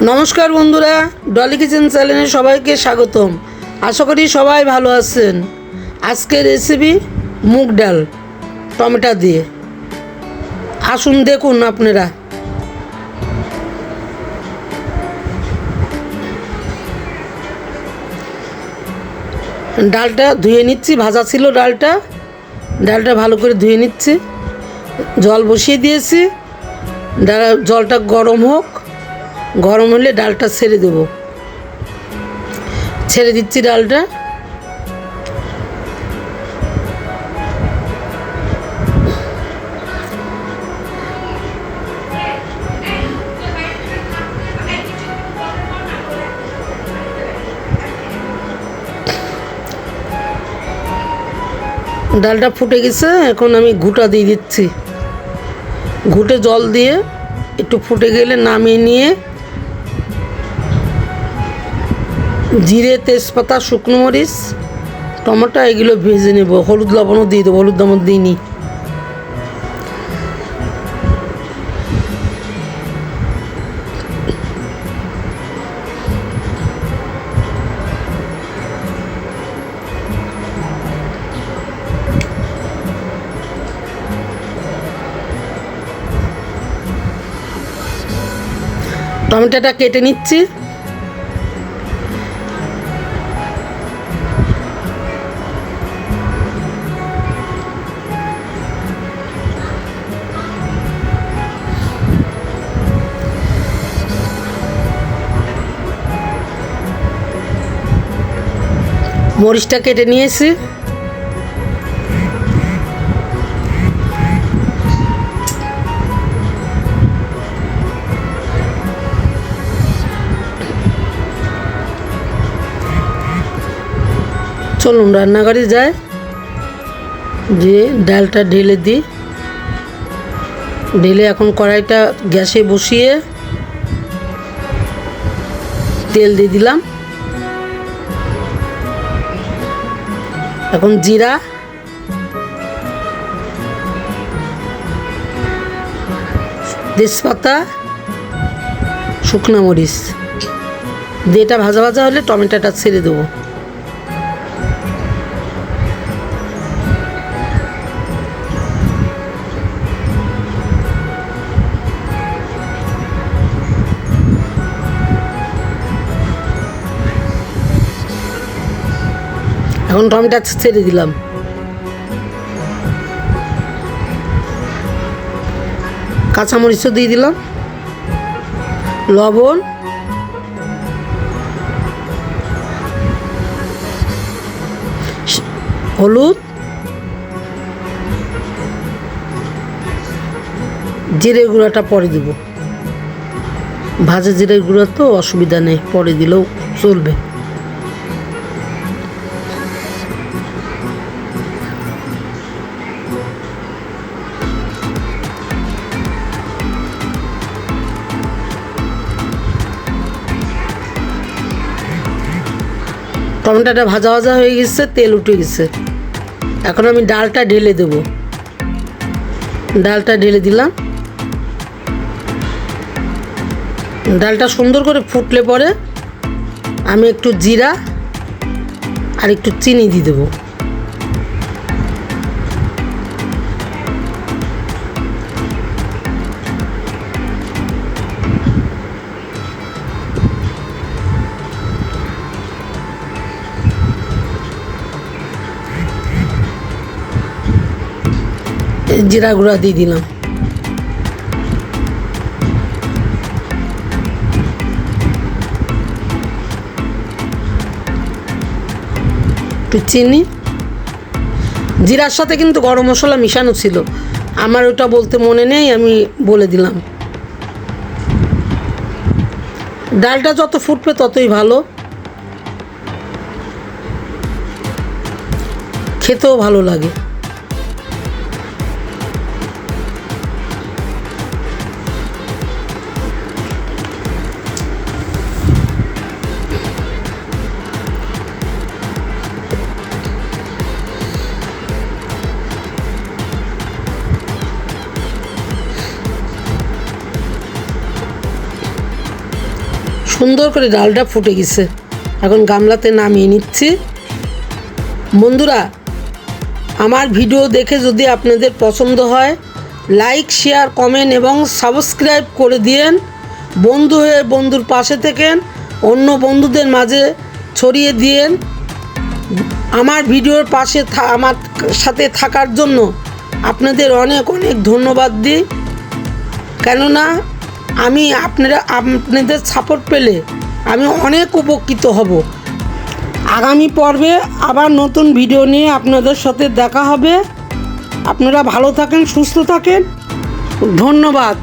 নমস্কার বন্ধুরা, ডলি কিচেন চ্যানেলে সবাইকে স্বাগতম। আশা করি সবাই ভালো আছেন। আজকের রেসিপি মুগ ডাল টমেটো দিয়ে। আসুন দেখুন আপনারা। ডালটা ধুয়ে নিচ্ছি, ভাজা ছিল ডালটা ভালো করে ধুয়ে নিচ্ছি। জল বসিয়ে দিয়েছি, জলটা গরম হোক। গরম হলে ডালটা ছেড়ে দেবো। ছেড়ে দিচ্ছি ডালটা। ডালটা ফুটে গেছে, এখন আমি ঘুঁটা দিয়ে দিচ্ছি। ঘুঁটে জল দিয়ে একটু ফুটে গেলে নামিয়ে নিয়ে জিরে, তেজপাতা, শুকনো মরিচ, টমেটো এগুলো ভেজে নেব। হলুদ লবণও দিয়ে দেবো, হলুদ লবণ দিইনি। টমেটোটা কেটে নিচ্ছি। মরিচটা কেটে নিয়েছি। চলুন রান্নাঘরে যাই, দিয়ে ডালটা ঢেলে দিই। ঢেলে এখন কড়াইটা গ্যাসে বসিয়ে তেল দিয়ে দিলাম। এখন জিরা, তেজপাতা, শুকনো মরিচ দিয়ে এটা ভাজা ভাজা হলে টমেটোটা ছেড়ে দেবো। এখন টমেটো ছেড়ে দিলাম। কাঁচামরিচও দিয়ে দিলাম, লবণ, হলুদ, জিরে গুঁড়াটা পরে দেব। ভাজা জিরে গুঁড়া তো অসুবিধা নেই, পরে দিলেও চলবে। টমেটোটা ভাজা ভাজা হয়ে গেছে, তেল উঠে গেছে। এখন আমি ডালটা ঢেলে দেব। ডালটা ঢেলে দিলাম। ডালটা সুন্দর করে ফুটলে পরে আমি একটু জিরা আর একটু চিনি দিয়ে দেবো। জিরা গুঁড়া দিয়ে দিলাম। একটু চিনি। জিরার সাথে কিন্তু গরম মশলা মিশানো ছিল, আমার ওটা বলতে মনে নেই, আমি বলে দিলাম। ডালটা যত ফুটবে ততই ভালো, খেতেও ভালো লাগে। সুন্দর করে ডালটা ফুটে গেছে, এখন গামলাতে নামিয়ে নিচ্ছি। বন্ধুরা, আমার ভিডিও দেখে যদি আপনাদের পছন্দ হয় লাইক, শেয়ার, কমেন্ট এবং সাবস্ক্রাইব করে দিয়েন। বন্ধু হয়ে বন্ধুর পাশে থেকেন, অন্য বন্ধুদের মাঝে ছড়িয়ে দিয়েন। আমার ভিডিওর পাশে আমার সাথে থাকার জন্য আপনাদের অনেক অনেক ধন্যবাদ দিই, কেননা আমি আপনাদের সাপোর্ট পেলে আমি অনেক উপকৃত হব। আগামী পর্বে আবার নতুন ভিডিও নিয়ে আপনাদের সাথে দেখা হবে। আপনারা ভালো থাকেন, সুস্থ থাকেন। ধন্যবাদ।